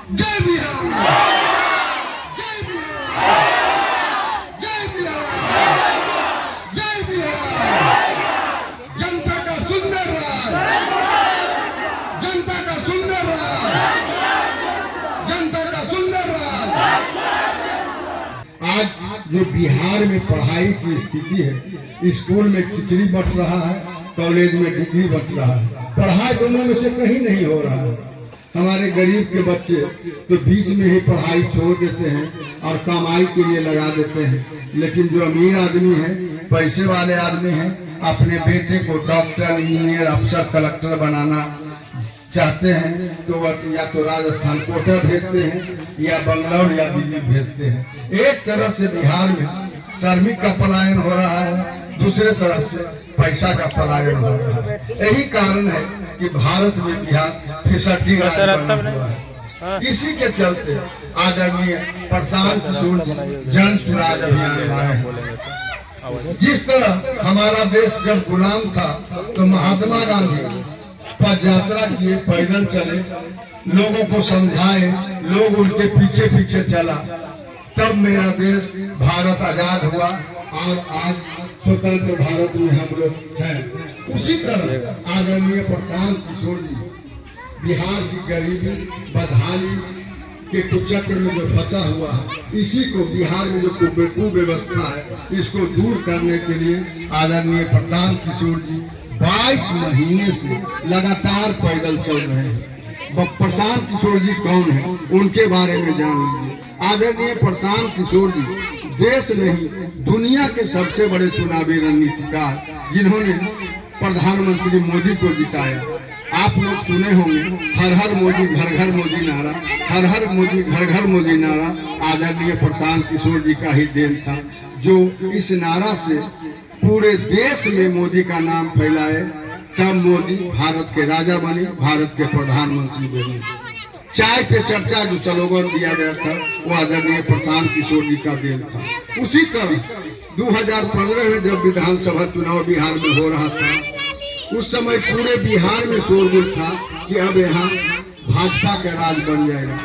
जय बिहार, जय बिहार, जय बिहार, जय बिहार। जनता का सुंदर राज, जनता का सुंदर राज, जनता का सुंदर राज। आज जो बिहार में पढ़ाई की स्थिति है, स्कूल में खिचड़ी बंट रहा है, कॉलेज में डिग्री बंट रहा है, पढ़ाई दोनों में से कहीं नहीं हो रहा है। हमारे गरीब के बच्चे तो बीच में ही पढ़ाई छोड़ देते हैं और कमाई के लिए लगा देते हैं, लेकिन जो अमीर आदमी है, पैसे वाले आदमी हैं, अपने बेटे को डॉक्टर, इंजीनियर, अफसर, कलेक्टर बनाना चाहते हैं तो वह या तो राजस्थान कोटा भेजते हैं या बंगलौर या दिल्ली भेजते हैं। एक तरह से बिहार में श्रमिक का पलायन हो रहा है, दूसरे तरफ से पैसा का पलायन हो रहा है। यही कारण है कि भारत में बिहार फिसड्डी रास्ता हुआ है। इसी के चलते आदरणीय प्रशांत किशोर जन स्वराज अभियान लाए हैं। जिस तरह हमारा देश जब गुलाम था तो महात्मा गांधी पद यात्रा किए, पैदल चले, लोगों को समझाए, लोग उनके पीछे पीछे चला, तब मेरा देश भारत आजाद हुआ और आज स्वतंत्र भारत में हम लोग हैं। उसी तरह आदरणीय प्रशांत किशोर जी बिहार की गरीबी, बदहाली के कुचक्र में जो फंसा हुआ है, इसी को बिहार में जो कुव्यवस्था है, इसको दूर करने के लिए आदरणीय प्रशांत किशोर जी 22 महीने से लगातार पैदल चल रहे हैं। प्रशांत किशोर जी कौन है, उनके बारे में जान लीजिए। आदरणीय प्रशांत किशोर जी देश नहीं दुनिया के सबसे बड़े चुनावी रणनीतिकार, जिन्होंने प्रधानमंत्री मोदी को जिताया। आप लोग सुने होंगे हर हर मोदी घर घर मोदी नारा, हर हर मोदी घर घर मोदी नारा आदरणीय प्रशांत किशोर जी का ही देन था, जो इस नारा से पूरे देश में मोदी का नाम फैलाए। तब मोदी भारत के राजा बने, भारत के प्रधानमंत्री बने। चाय पे चर्चा जो स्लोगन दिया गया था, वो आदरणीय प्रशांत किशोर जी का देन था। उसी तरह 2015 में जब विधानसभा चुनाव बिहार में हो रहा था, उस समय पूरे बिहार में शोरगुल था कि अब यहाँ भाजपा का राज बन जाएगा।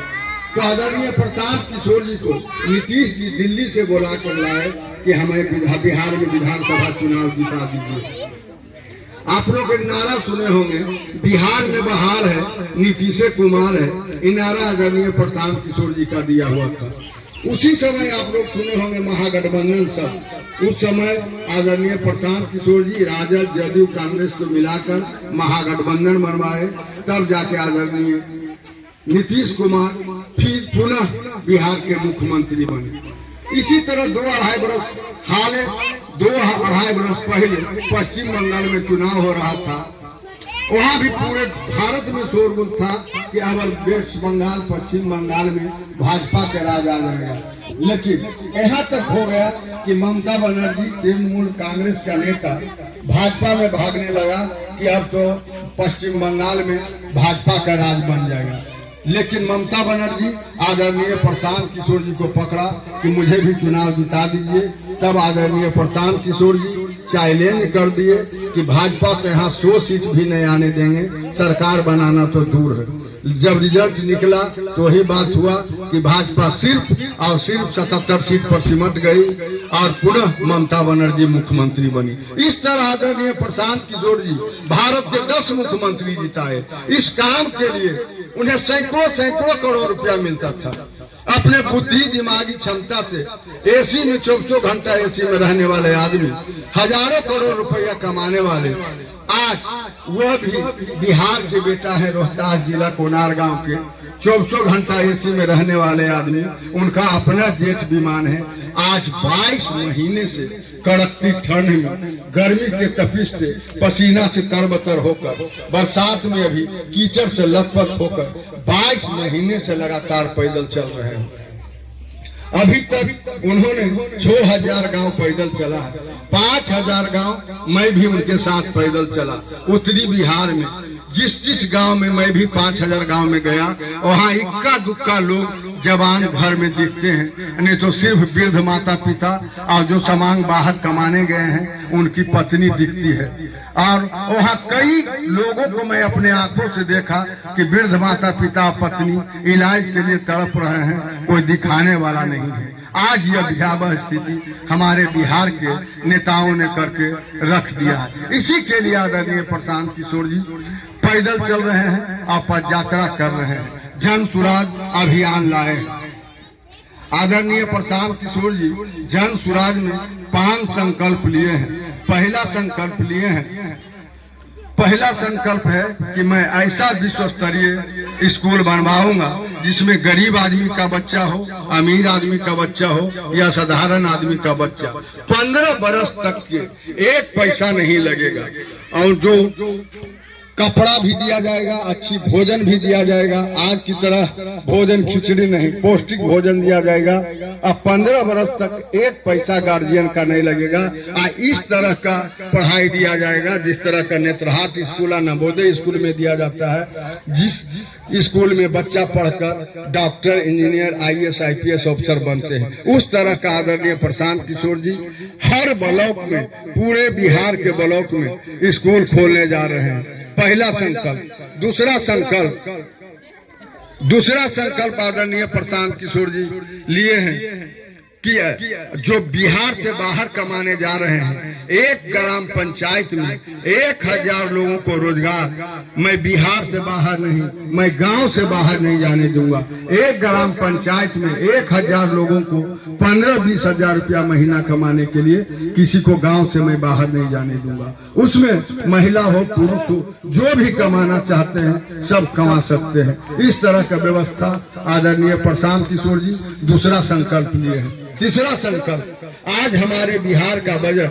तो आदरणीय प्रशांत किशोर जी को नीतीश जी दिल्ली से बुला कर लाए कि हमें बिहार में विधानसभा चुनाव जिता दीजिए। आप लोग एक नारा सुने होंगे, बिहार में बहार है, नीतीश कुमार है। ये नारा आदरणीय प्रशांत किशोर जी का दिया हुआ था। उसी समय आप लोग सुने होंगे महागठबंधन सब, उस समय आदरणीय प्रशांत किशोर जी राजद, जदयू, कांग्रेस को मिलाकर महागठबंधन बनवाए। तब जाके आदरणीय नीतीश कुमार फिर पुनः बिहार के मुख्यमंत्री बने। इसी तरह 2-2.5 बरस हाल 2-2.5 बरस पहले पश्चिम बंगाल में चुनाव हो रहा था। वहाँ भी पूरे भारत में शोरगुल था कि अब वेस्ट बंगाल, पश्चिम बंगाल में भाजपा का राज आ जाएगा। लेकिन यहाँ तक हो गया कि ममता बनर्जी तृणमूल कांग्रेस का नेता भाजपा में भागने लगा कि अब तो पश्चिम बंगाल में भाजपा का राज बन जाएगा। लेकिन ममता बनर्जी आदरणीय प्रशांत किशोर जी को पकड़ा कि मुझे भी चुनाव जिता दीजिए। तब आदरणीय प्रशांत किशोर जी चैलेंज कर दिए कि भाजपा के यहाँ 100 सीट भी नहीं आने देंगे, सरकार बनाना तो दूर है। जब रिजल्ट निकला तो वही बात हुआ कि भाजपा सिर्फ और सिर्फ 77 सीट पर सिमट गई और पुनः ममता बनर्जी मुख्यमंत्री बनी। इस तरह आदरणीय प्रशांत किशोर जी भारत के 10 मुख्यमंत्री जिताए। इस काम के लिए उन्हें सैकड़ों करोड़ रुपया मिलता था। अपने बुद्धि, दिमागी क्षमता से एसी में 24 घंटा एसी में रहने वाले आदमी, हजारों करोड़ रुपया कमाने वाले, आज वह भी बिहार के बेटा है, रोहतास जिला कोनार गांव के 24 घंटा एसी में रहने वाले आदमी, उनका अपना जेट विमान है। आज 22 महीने से कड़कती ठंड में, गर्मी के तपिश से, पसीना से तरबतर होकर, बरसात में अभी कीचड़ से लथपथ होकर 22 महीने से लगातार पैदल चल रहे हैं। अभी तक उन्होंने 6000 गांव पैदल चला है, 5000 गांव मैं भी उनके साथ पैदल चला। उत्तरी बिहार में जिस गांव में मैं भी 5000 गांव में गया, वहाँ इक्का दुक्का लोग जवान घर में दिखते हैं, नहीं तो सिर्फ वृद्ध माता पिता और जो समांग बाहर कमाने गए हैं उनकी पत्नी दिखती है। और वहाँ कई लोगों को मैं अपने आंखों से देखा कि वृद्ध माता पिता पत्नी इलाज के लिए तड़प रहे हैं, कोई दिखाने वाला नहीं है। आज यह भयावह स्थिति हमारे बिहार के नेताओं ने करके रख दिया है। इसी के लिए आदरणीय प्रशांत किशोर जी पैदल चल रहे हैं और पदयात्रा कर रहे हैं, जन सुराज अभियान लाए। आदरणीय प्रशांत किशोर जी जन सुराज में 5 संकल्प लिए हैं। पहला संकल्प है कि मैं ऐसा विश्व स्तरीय स्कूल बनवाऊंगा जिसमें गरीब आदमी का बच्चा हो, अमीर आदमी का बच्चा हो या साधारण आदमी का बच्चा 15 बरस तक के 1 पैसा नहीं लगेगा, और जो कपड़ा भी दिया जाएगा, अच्छी भोजन भी दिया जाएगा। आज की तरह भोजन खिचड़ी नहीं, पौष्टिक भोजन दिया जाएगा। अब 15 बरस तक 1 पैसा गार्जियन का नहीं लगेगा। इस तरह का पढ़ाई दिया जाएगा जिस तरह का नेत्रहाट स्कूल और नवोदय स्कूल में दिया जाता है, जिस स्कूल में बच्चा पढ़कर doctor, engineer, IAS IPS officer बनते हैं, उस तरह का आदरणीय प्रशांत किशोर जी हर ब्लॉक में, पूरे बिहार के ब्लॉक में स्कूल खोलने जा रहे हैं। पहला संकल्प। दूसरा संकल्प आदरणीय प्रशांत किशोर जी लिए हैं कि जो बिहार से बाहर कमाने जा रहे हैं, 1 ग्राम पंचायत में 1000 लोगों को रोजगार मैं बिहार से बाहर नहीं, मैं गांव से बाहर नहीं जाने दूंगा। 1 ग्राम पंचायत में 1000 लोगों को 15-20 हजार रुपया महीना कमाने के लिए किसी को गांव से मैं बाहर नहीं जाने दूंगा। उसमें महिला हो, पुरुष हो, जो भी कमाना चाहते हैं सब कमा सकते हैं। इस तरह का व्यवस्था आदरणीय प्रशांत किशोर जी दूसरा संकल्प लिए हैं। तीसरा संकल्प, आज हमारे बिहार का बजट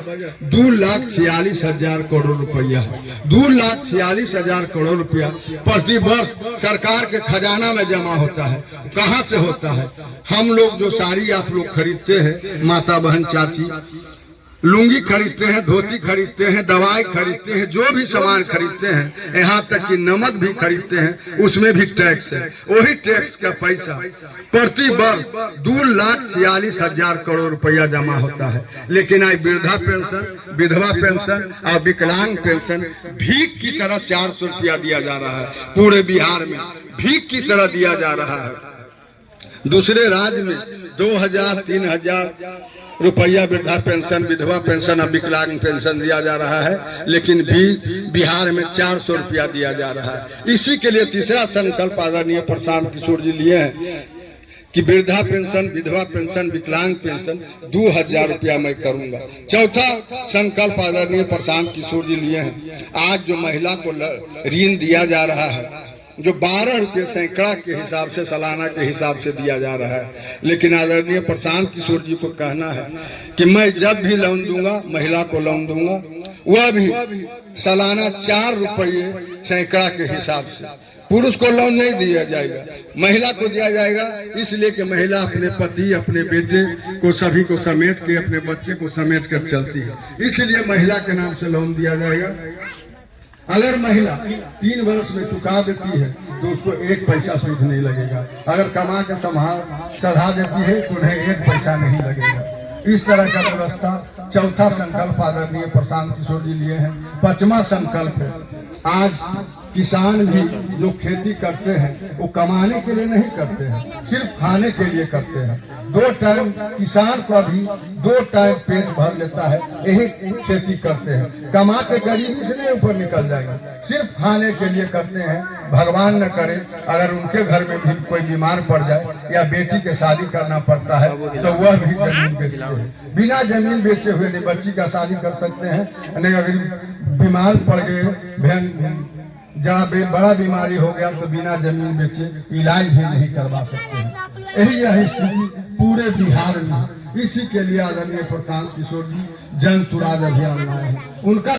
2,46,000 करोड़ रुपया है। 2,46,000 करोड़ रुपया प्रति वर्ष सरकार के खजाना में जमा होता है। कहाँ से होता है? हम लोग जो साड़ी आप लोग खरीदते हैं, माता बहन चाची, लुंगी खरीदते हैं, धोती खरीदते हैं, दवाई खरीदते हैं, जो भी सामान खरीदते हैं, यहाँ तक कि नमक भी खरीदते हैं, उसमें भी टैक्स है। वही टैक्स का पैसा प्रति वर्ष 2,46,000 करोड़ रुपया जमा होता है। लेकिन आज वृद्धा पेंशन, विधवा पेंशन और विकलांग पेंशन भीख की तरह 400 रुपया दिया जा रहा है। पूरे बिहार में भीख की तरह दिया जा रहा है। दूसरे राज्य में 2,000-3,000 रुपया वृद्धा पेंशन, विधवा पेंशन और विकलांग पेंशन दिया जा रहा है, लेकिन बिहार में 400 रुपया दिया जा रहा है। इसी के लिए तीसरा संकल्प आदरणीय प्रशांत किशोर जी लिए हैं कि वृद्धा पेंशन, विधवा पेंशन, विकलांग पेंशन 2,000 रुपया मैं करूंगा। चौथा संकल्प आदरणीय प्रशांत किशोर जी लिए हैं, आज जो महिला को ऋण दिया जा रहा है, जो 12 रुपये सैकड़ा के हिसाब से, सालाना के हिसाब से दिया जा रहा है, लेकिन आदरणीय प्रशांत किशोर जी को कहना है कि मैं जब भी लोन दूंगा, महिला को लोन दूंगा, वह भी सालाना 4 रुपये सैकड़ा के हिसाब से। पुरुष को लोन नहीं दिया जाएगा, महिला को दिया जाएगा, इसलिए कि महिला अपने पति, अपने बेटे को, सभी को समेट के, अपने बच्चे को समेट कर चलती है, इसलिए महिला के नाम से लोन दिया जाएगा। अगर महिला 3 वर्ष में चुका देती है तो उसको 1 पैसा सूद नहीं लगेगा। अगर कमा के सधा देती है तो उन्हें 1 पैसा नहीं लगेगा। इस तरह का व्यवस्था चौथा संकल्प आदरणीय प्रशांत किशोर जी लिए हैं। 5वां संकल्प है, आज किसान भी जो खेती करते हैं वो कमाने के लिए नहीं करते हैं, सिर्फ खाने के लिए करते हैं। 2 टाइम किसान को भी 2 टाइम पेट भर लेता है, यही खेती करते हैं। कमा के गरीबी से नहीं ऊपर निकल जाएगा, सिर्फ खाने के लिए करते हैं। भगवान न करे अगर उनके घर में भी कोई बीमार पड़ जाए या बेटी के शादी करना पड़ता है तो वह भी जमीन बेचते हैं। बिना जमीन बेचे हुए नहीं बच्ची का शादी कर सकते हैं, नहीं अगर बीमार पड़ गए, जहाँ बड़ा बीमारी हो गया तो बिना जमीन बेचे इलाज भी नहीं करवा सकते हैं। यही है स्थिति पूरे बिहार में। इसी के लिए आदरणीय प्रशांत किशोर जी जन सुराज अभियान लाए हैं। उनका